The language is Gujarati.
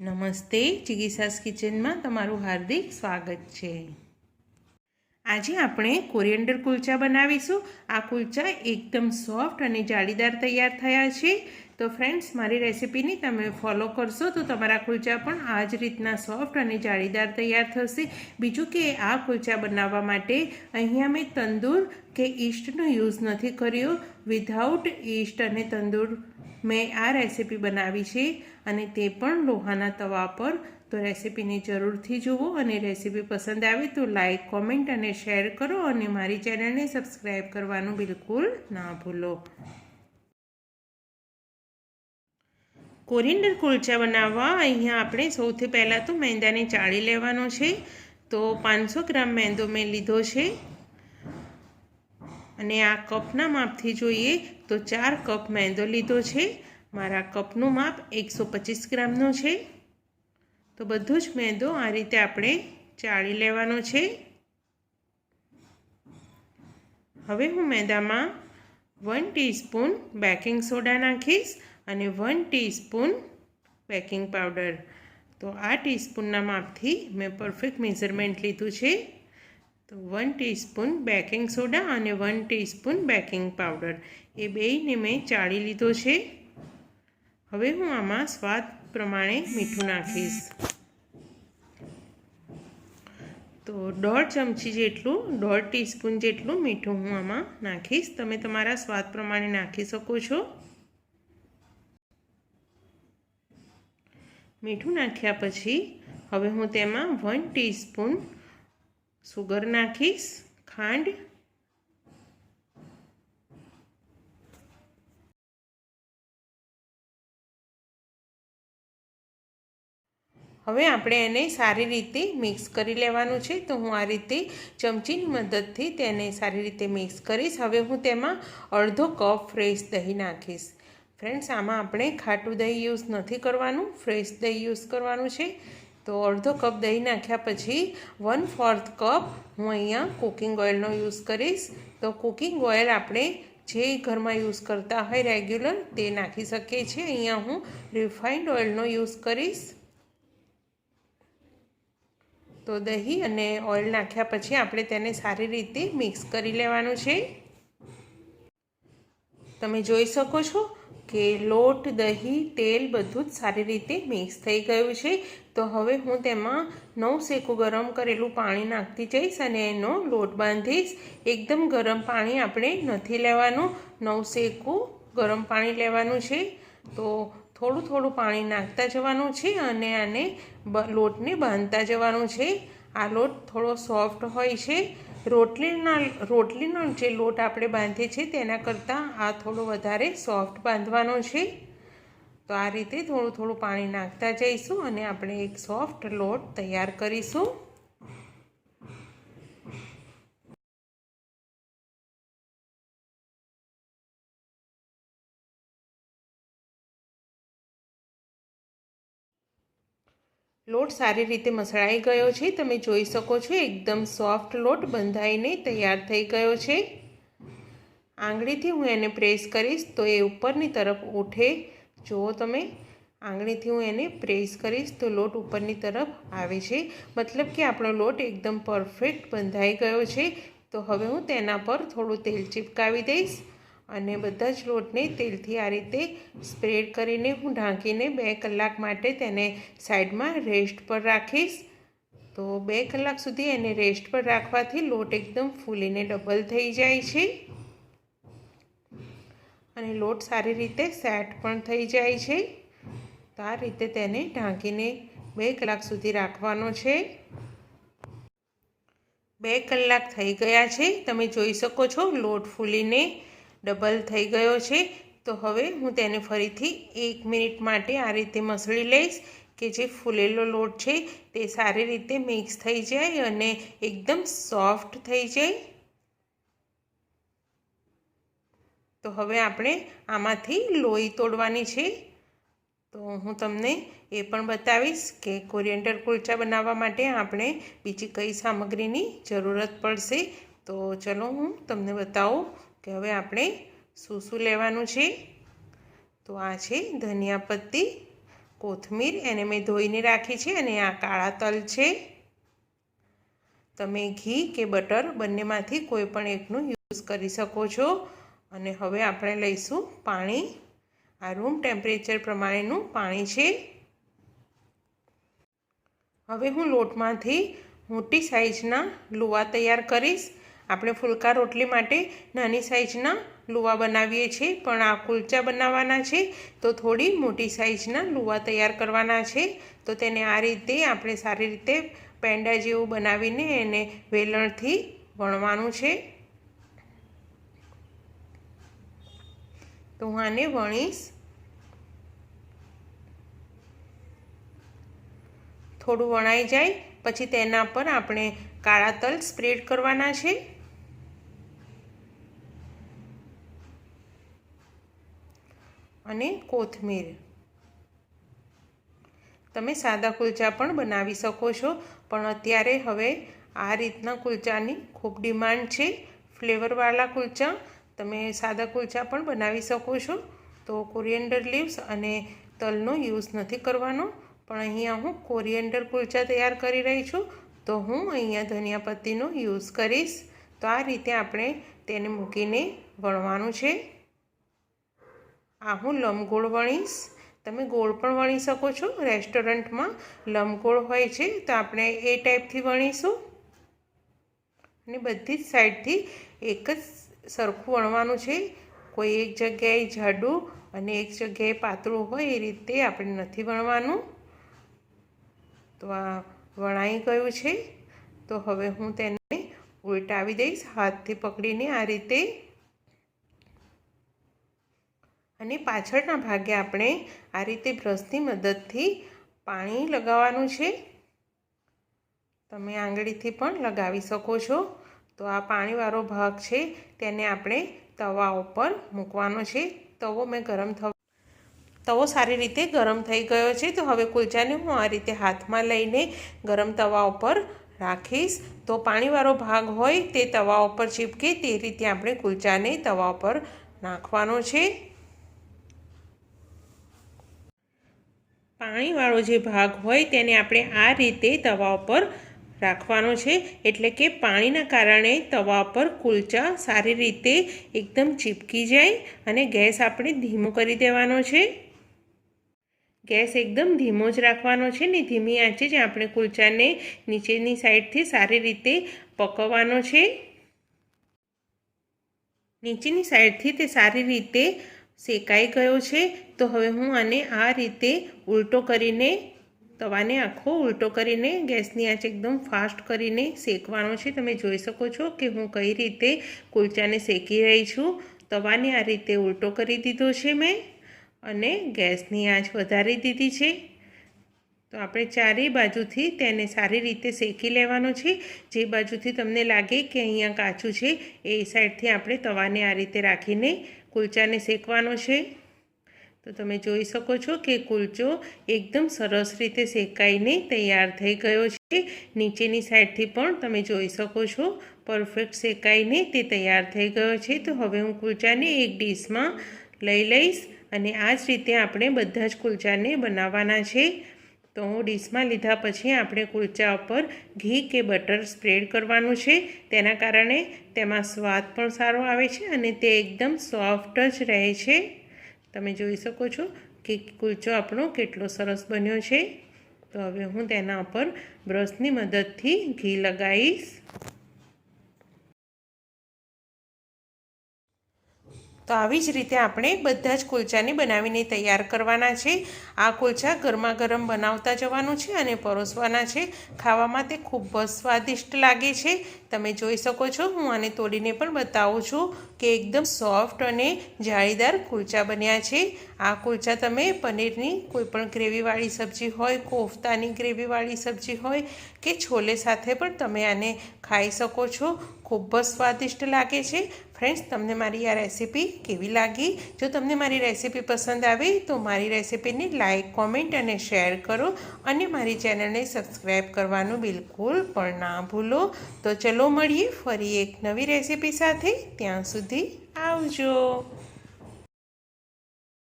નમસ્તે, ચિકિત્સાસ કિચનમાં તમારું હાર્દિક સ્વાગત છે। આજે આપણે કોરિએન્ડર કુલચા બનાવીશું। આ કુલચા એકદમ સોફ્ટ અને જાળીદાર તૈયાર થયા છે। તો ફ્રેન્ડ્સ, મારી રેસીપીને તમે ફોલો કરશો તો તમારા કુલચા પણ આ જ રીતના સોફ્ટ અને જાળીદાર તૈયાર થશે। બીજું કે આ કુલચા બનાવવા માટે અહીંયા મેં તંદૂર કે ઈસ્ટનો યુઝ નથી કર્યો। વિધાઉટ ઈસ્ટ અને તંદૂર મેં આ રેસીપી બનાવી છે અને તે પણ લોહાના તવા પર। તો રેસીપીને જરૂરથી જુઓ અને રેસીપી પસંદ આવે તો લાઈક, કોમેન્ટ અને શેર કરો અને મારી ચેનલને સબસ્ક્રાઈબ કરવાનું બિલકુલ ના ભૂલો। કોરિએન્ડર કુલચા બનાવવા અહીંયા આપણે સૌથી પહેલાં તો મેંદાને ચાળી લેવાનો છે। તો 500 ગ્રામ મેંદો મેં લીધો છે અને આ કપના માપથી જોઈએ તો 4 કપ મેંદો લીધો છે। મારા કપનું માપ 125 ગ્રામનો છે। તો બધો જ મેંદો આ રીતે આપણે ચાળી લેવાનો છે। હવે હું મેંદામાં 1 ટીસ્પૂન બેકિંગ સોડા નાખીશ અને 1 ટીસ્પૂન બેકિંગ પાવડર। તો આ ટીસ્પૂનના માપથી મેં પરફેક્ટ મેઝરમેન્ટ લીધું છે। તો 1 ટીસ્પૂન બેકિંગ સોડા અને 1 ટીસ્પૂન બેકિંગ પાવડર એ બેયને મેં ચાળી લીધો છે। હવે હું આમાં સ્વાદ પ્રમાણે મીઠું નાખીશ। તો 1.5 ચમચી જેટલું, 1.5 ટીસ્પૂન જેટલું મીઠું હું આમાં નાખીશ। તમે તમારા સ્વાદ પ્રમાણે નાખી શકો છો। મીઠું નાખ્યા પછી હવે હું તેમાં 1 ટીસ્પૂન સુગર નાખીશ, ખાંડ। હવે આપણે એને સારી રીતે મિક્સ કરી લેવાનું છે। તો હું આ રીતે ચમચીની મદદથી તેને સારી રીતે મિક્સ કરીશ। હવે હું તેમાં અડધો કપ ફ્રેશ દહીં નાખીશ। ફ્રેન્ડ્સ, આમાં આપણે ખાટું દહીં યુઝ નથી કરવાનું, ફ્રેશ દહીં યુઝ કરવાનું છે। તો અડધો કપ દહીં નાખ્યા પછી 1/4 કપ હું અહીંયા કુકિંગ ઓઇલનો યુઝ કરીશ। તો કુકિંગ ઓઇલ આપણે જે ઘરમાં યુઝ કરતા હોય રેગ્યુલર તે નાખી શકીએ છીએ। અહીંયા હું રિફાઇન્ડ ઓઇલનો યુઝ કરીશ। તો દહીં અને ઓઇલ નાખ્યા પછી આપણે તેને સારી રીતે મિક્સ કરી લેવાનું છે। તમે જોઈ શકો છો કે લોટ, દહીં, તેલ બધું જ સારી રીતે મિક્સ થઈ ગયું છે। તો હવે હું તેમાં 9 શેકું ગરમ કરેલું પાણી નાખતી જઈશ અને એનો લોટ બાંધીશ। એકદમ ગરમ પાણી આપણે નથી લેવાનું, 9 શેકું ગરમ પાણી લેવાનું છે। તો થોડું થોડું પાણી નાખતા જવાનું છે અને આને લોટને બાંધતા જવાનું છે। આ લોટ થોડો સોફ્ટ હોય છે। રોટલીનો જે લોટ આપણે બાંધીએ છીએ તેના કરતાં આ થોડો વધારે સોફ્ટ બાંધવાનો છે। તો આ રીતે થોડું થોડું પાણી નાખતા જઈશું અને આપણે એક સોફ્ટ લોટ તૈયાર કરીશું। લોટ સારી રીતે મસળાઈ ગયો છે। તમે જોઈ શકો છો એકદમ સોફ્ટ લોટ બંધાઈને તૈયાર થઈ ગયો છે। આંગળીથી હું એને પ્રેસ કરીશ તો એ ઉપરની તરફ ઉઠે। જુઓ તમે, આંગળીથી હું એને પ્રેસ કરીશ તો લોટ ઉપરની તરફ આવે છે, મતલબ કે આપણો લોટ એકદમ પરફેક્ટ બંધાઈ ગયો છે। તો હવે હું તેના પર થોડું તેલ ચિપકાવી દઈશ અને બધા જ લોટને તેલથી આ રીતે સ્પ્રેડ કરીને હું ઢાંકીને 2 કલાક માટે તેને સાઈડમાં રેસ્ટ પર રાખીશ। તો 2 કલાક સુધી એને રેસ્ટ પર રાખવાથી લોટ એકદમ ફૂલીને ડબલ થઈ જાય છે અને લોટ સારી રીતે સેટ પણ થઈ જાય છે। તો આ રીતે તેને ઢાંકીને 2 કલાક સુધી રાખવાનો છે। 2 કલાક થઈ ગયા છે। તમે જોઈ શકો છો લોટ ફૂલીને ડબલ થઈ ગયો છે। તો હવે હું તેને ફરીથી 1 મિનિટ માટે આ રીતે મસળી લઈશ કે જે ફૂલેલો લોટ છે તે સારી રીતે મિક્સ થઈ જાય અને એકદમ સોફ્ટ થઈ જાય। તો હવે આપણે આમાંથી લોહી તોડવાની છે। તો હું તમને એ પણ બતાવીશ કે કોરિએન્ડર કુલચા બનાવવા માટે આપણે બીજી કઈ સામગ્રીની જરૂરત પડશે। તો ચલો હું તમને બતાવું કે હવે આપણે શું શું લેવાનું છે। તો આ છે ધનિયા પત્તી, કોથમીર, એને મેં ધોઈને રાખી છે, અને આ કાળા તલ છે. તમે ઘી કે બટર બંનેમાંથી કોઈ પણ એકનું યુઝ કરી શકો છો. અને હવે આપણે લઈશું પાણી. આ રૂમ ટેમ્પરેચર પ્રમાણેનું પાણી છે. હવે હું લોટમાંથી મોટી સાઇઝના લુવા તૈયાર કરીશ. આપણે ફુલકા રોટલી માટે નાની સાઇઝના લુવા બનાવીએ છીએ, પણ આ કુલચા બનાવવાના છે તો થોડી મોટી સાઇઝના લુવા તૈયાર કરવાના છે. તો તેને આ રીતે આપણે સારી રીતે પેંડા જેવું બનાવીને એને વેલણથી વણવાનું છે. તો હું આને વણીશ. થોડું વણાઈ જાય પછી તેના પર આપણે કાળા તલ સ્પ્રેડ કરવાના છે. અને કોથમીર. તમે સાદા કુલચા પણ બનાવી શકો છો, પણ અત્યારે હવે આ રીતના કુલચાની ખૂબ ડિમાન્ડ છે. ફ્લેવરવાળા કુલચા. તમે સાદા કુલચા પણ બનાવી શકો છો. તો કોરિએન્ડર લીવ્સ અને તલનો યુઝ નથી કરવાનો, પણ અહીંયા હું કોરિએન્ડર કુલચા તૈયાર કરી રહી છું, તો હું અહીંયા ધનિયા પત્તીનો યુઝ કરીશ. તો આ રીતે આપણે તેને મૂકીને વણવાનું છે. આ હું લંબગોળ વણીશ. તમે ગોળ પણ વણી શકો છો. રેસ્ટોરન્ટમાં લંબગોળ હોય છે, તો આપણે એ ટાઈપથી વણીશું. અને બધી જ સાઈડથી એક જ સરખું વણવાનું છે. કોઈ એક જગ્યાએ જાડું અને એક જગ્યાએ પાતળું હોય એ રીતે આપણે નથી વણવાનું. તો આ વણાઈ ગયું છે. તો હવે હું તેને ઉલટાવી દઈશ હાથથી પકડીને આ રીતે. અને પાછળના ભાગે આપણે આ રીતે બ્રશની મદદથી પાણી લગાવવાનું છે. તમે આંગળીથી પણ લગાવી શકો છો. તો આ પાણીવાળો ભાગ છે તેને આપણે તવા ઉપર મૂકવાનો છે. તવો સારી રીતે ગરમ થઈ ગયો છે. તો હવે કુલચાને હું આ રીતે હાથમાં લઈને ગરમ તવા ઉપર રાખીશ. તો પાણીવાળો ભાગ હોય તે તવા ઉપર ચીપકે તે રીતે આપણે કુલચાને તવા ઉપર નાખવાનો છે. પાણીવાળો જે ભાગ હોય તેને આપણે આ રીતે તવા ઉપર રાખવાનો છે, એટલે કે પાણીના કારણે તવા પર કુલચા સારી રીતે એકદમ ચીપકી જાય. અને ગેસ આપણે ધીમો કરી દેવાનો છે. ગેસ એકદમ ધીમો જ રાખવાનો છે ને ધીમી આંચે જ આપણે કુલચાને નીચેની સાઈડથી સારી રીતે પકવવાનો છે. નીચેની સાઈડથી તે સારી રીતે શેકાઈ ગયો છે. તો હવે હું આને આ રીતે ઉલટો કરીને તવાને આખો ઉલટો કરીને ગેસની આંચ એકદમ ફાસ્ટ કરીને શેકવાનો છે. તમે જોઈ શકો છો કે હું કઈ રીતે કુલચાને શેકી રહી છું. તવાને આ રીતે ઉલટો કરી દીધો છે મેં, અને ગેસની આંચ વધારી દીધી છે. તો આપણે ચારેય બાજુથી તેને સારી રીતે શેકી લેવાનો છે. જે બાજુથી તમને લાગે કે અહીંયા કાચું છે એ સાઈડથી આપણે તવાને આ રીતે રાખીને કુલચાને શેકવાનો છે. તો તમે જોઈ શકો છો કે કુલચો એકદમ સરસ રીતે શેકાઈને તૈયાર થઈ ગયો છે. નીચેની સાઈડથી પણ તમે જોઈ શકો છો પરફેક્ટ શેકાઈને તે તૈયાર થઈ ગયો છે. તો હવે હું કુલચાને એક ડીશમાં લઈ લઈશ, અને આ જ રીતે આપણે બધા જ કુલચાને બનાવવાના છે. તો ડીશમાં લીધા પછી આપણે કુલચા ઉપર ઘી કે બટર સ્પ્રેડ કરવાનું છે. તેના કારણે તેમાં સ્વાદ પણ સારો આવે છે અને તે એકદમ સોફ્ટ જ રહે છે. તમે જોઈ શકો છો કે કુલચો આપણો કેટલો સરસ બન્યો છે. તો હવે હું તેના ઉપર બ્રશની મદદથી ઘી લગાવીશ. તો આવી જ રીતે આપણે બધા જ કુલચાને બનાવીને તૈયાર કરવાના છે. આ કુલચા ગરમા ગરમ બનાવતા જવાનું છે અને પરોસવાના છે. ખાવામાં તે ખૂબ જ સ્વાદિષ્ટ લાગે છે. તમે જોઈ શકો છો, હું આને તોડીને પણ બતાવું છું કે એકદમ સોફ્ટ અને જાળીદાર કુલચા બન્યા છે. આ કુલચા તમે પનીરની કોઈપણ ગ્રેવીવાળી સબ્જી હોય, કોફતાની ગ્રેવીવાળી સબ્જી હોય કે છોલે સાથે પણ તમે આને ખાઈ શકો છો. ખૂબ જ સ્વાદિષ્ટ લાગે છે. ફ્રેન્ડ્સ, તમને મારી આ રેસીપી કેવી લાગી? જો તમને મારી રેસીપી પસંદ આવી તો મારી રેસીપીને લાઇક, કોમેન્ટ અને શેર કરો, અને મારી ચેનલને સબસ્ક્રાઈબ કરવાનું બિલકુલ પણ ના ભૂલો. તો ચલો મળીએ ફરી એક નવી રેસીપી સાથે. ત્યાં સુધી આવજો.